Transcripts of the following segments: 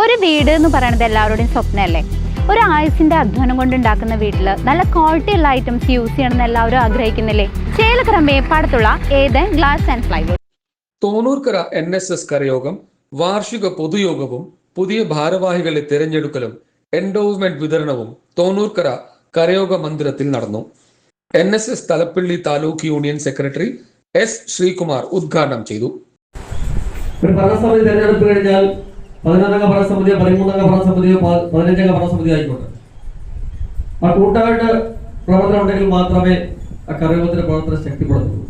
ഒരു വീട് എന്ന് പറയുന്നത് എല്ലാവരുടെയും സ്വപ്നമല്ലേ? ഒരു ആയുസിന്റെ അധ്വാനം കൊണ്ടുണ്ടാക്കുന്ന വീട്ടിൽ നല്ല ക്വാളിറ്റി ഉള്ള ഐറ്റംസ് യൂസ് ചെയ്യണമെന്ന് എല്ലാവരും ആഗ്രഹിക്കുന്നില്ലേ? ചേലക്കര മേപ്പാടത്തുള്ള Eden glass and plywood. Thonnoorkkara NSS Karayogam വാർഷിക പൊതുയോഗവും പുതിയ ഭാരവാഹികളെ തിരഞ്ഞെടുക്കലും എൻഡോവ്മെന്റ് വിതരണവും തോന്നൂർക്കര കരയോഗ മന്ദിരത്തിൽ നടന്നു. NSS Thalappilly taluk union secretary S. Sreekumar ഉദ്ഘാടനം ചെയ്തു. ഒരു ഭരണസമിതി തെരഞ്ഞെടുപ്പ് കഴിഞ്ഞാൽ 11-അംഗ ഭരണസമിതിയോ 13-അംഗ ഭരണസമിതിയോ 15-അംഗ ഭരണസമിതി ആയിക്കോട്ടെ, ആ കൂട്ടായിട്ട് പ്രവർത്തനം ഉണ്ടെങ്കിൽ മാത്രമേ ആ കരയോഗത്തിന്റെ പ്രവർത്തനം ശക്തിപ്പെടുത്തുള്ളൂ.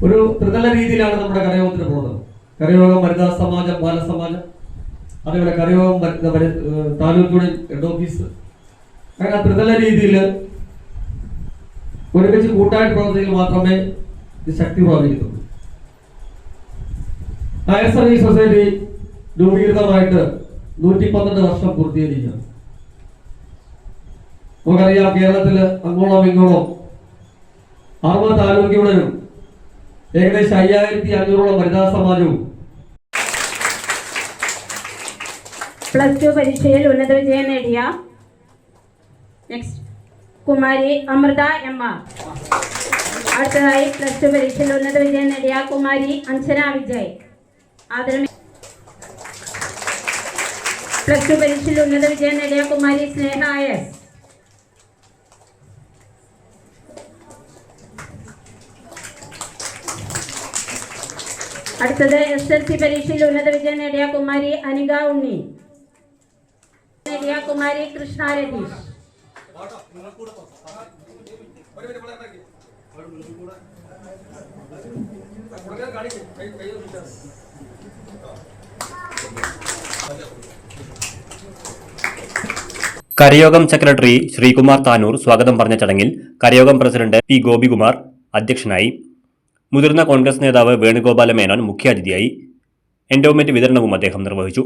ഒരു ത്രിതല രീതിയിലാണ് നമ്മുടെ കരയോഗത്തിന്റെ പ്രവർത്തനം. കരയോഗം, വനിതാ സമാജം, ബാലസമാജം, അതേപോലെ കരയോഗം, താലൂക്ക് യൂണിയൻ ഹെഡ് ഓഫീസ്, അങ്ങനെ ആ ത്രിതല രീതിയിൽ ഒരുമിച്ച് കൂട്ടായിട്ട് പ്രവർത്തിയിൽ മാത്രമേ ഇത് ശക്തി പ്രാപിക്കത്തുള്ളൂ. ഹയർ സർവീസ് സൊസൈറ്റി രൂപീകൃതമായിട്ട് 112 വർഷം പൂർത്തീകരിക്കുകയാണ്. നമുക്കറിയാം, കേരളത്തില് അങ്ങോളം ഇങ്ങോളം 60 താലൂക്ക് യൂണിയനും ഏകദേശം 5500 വനിതാ സമാജവും +2 പരീക്ഷയിൽ ഉന്നത വിജയം നേടിയ കുമാരി അമൃത MR. അടുത്തതായി +2 പരീക്ഷയിൽ ഉന്നത വിജയം നേടിയ കുമാരി അഞ്ജന വിജയ്. +2 പരീക്ഷയിൽ ഉന്നത വിജയം നേടിയ കുമാരി സ്നേഹ S. അടുത്തത് SSLC പരീക്ഷയിൽ ഉന്നത വിജയം നേടിയ കുമാരി അനിക ഉണ്ണി, നേടിയ കുമാരി കൃഷ്ണ രതീഷ്. കരയോഗം സെക്രട്ടറി ശ്രീകുമാർ താനൂർ സ്വാഗതം പറഞ്ഞ ചടങ്ങിൽ കരയോഗം പ്രസിഡന്റ് P. ഗോപികുമാർ അധ്യക്ഷനായി. മുതിർന്ന കോൺഗ്രസ് നേതാവ് വേണുഗോപാല മേനോൻ മുഖ്യാതിഥിയായി. എൻഡോവ്മെന്റ് വിതരണവും അദ്ദേഹം നിർവഹിച്ചു.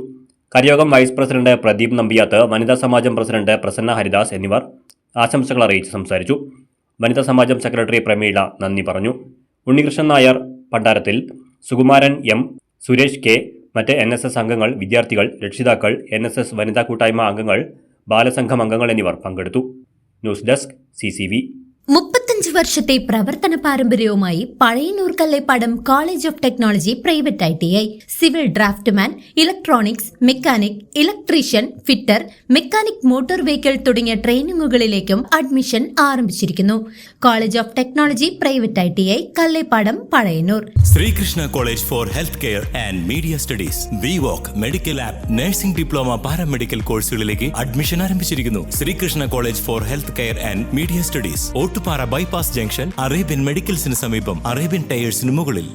കരയോഗം വൈസ് പ്രസിഡന്റ് പ്രദീപ് നമ്പിയാത്ത്, വനിതാ സമാജം പ്രസിഡന്റ് പ്രസന്ന ഹരിദാസ് എന്നിവർ ആശംസകൾ അറിയിച്ച് സംസാരിച്ചു. വനിതാ സമാജം സെക്രട്ടറി പ്രമീള നന്ദി പറഞ്ഞു. ഉണ്ണികൃഷ്ണൻ നായർ പണ്ടാരത്തിൽ, സുകുമാരൻ M, സുരേഷ് K, മറ്റ് NSS അംഗങ്ങൾ, വിദ്യാർത്ഥികൾ, രക്ഷിതാക്കൾ, NSS വനിതാ കൂട്ടായ്മ അംഗങ്ങൾ, ബാലസംഘം അംഗങ്ങൾ എന്നിവർ പങ്കെടുത്തു. News desk CCV. 35 വർഷത്തെ പ്രവർത്തന പാരമ്പര്യവുമായി Pazhayannur Kallepadam college of technology private ITI civil draftman, electronics, mechanic, electrician, fitter, mechanic motor vehicle തുടങ്ങിയ ട്രെയിനിങ്ങുകളിലേക്കും അഡ്മിഷൻ ആരംഭിച്ചിരിക്കുന്നു. College of technology private ITI Kallepadam, Pazhayannur. Sreekrishna college for health care and media studies, BWOC, medical app, nursing diploma, paramedical കോഴ്സുകളിലേക്ക് admission ആരംഭിച്ചിരിക്കുന്നു. Sreekrishna college for health care and media studies, Ottupara bypass junction, Arabian മെഡിക്കൽസിന് സമീപം, Arabian ടയേഴ്സിന് മുകളിൽ.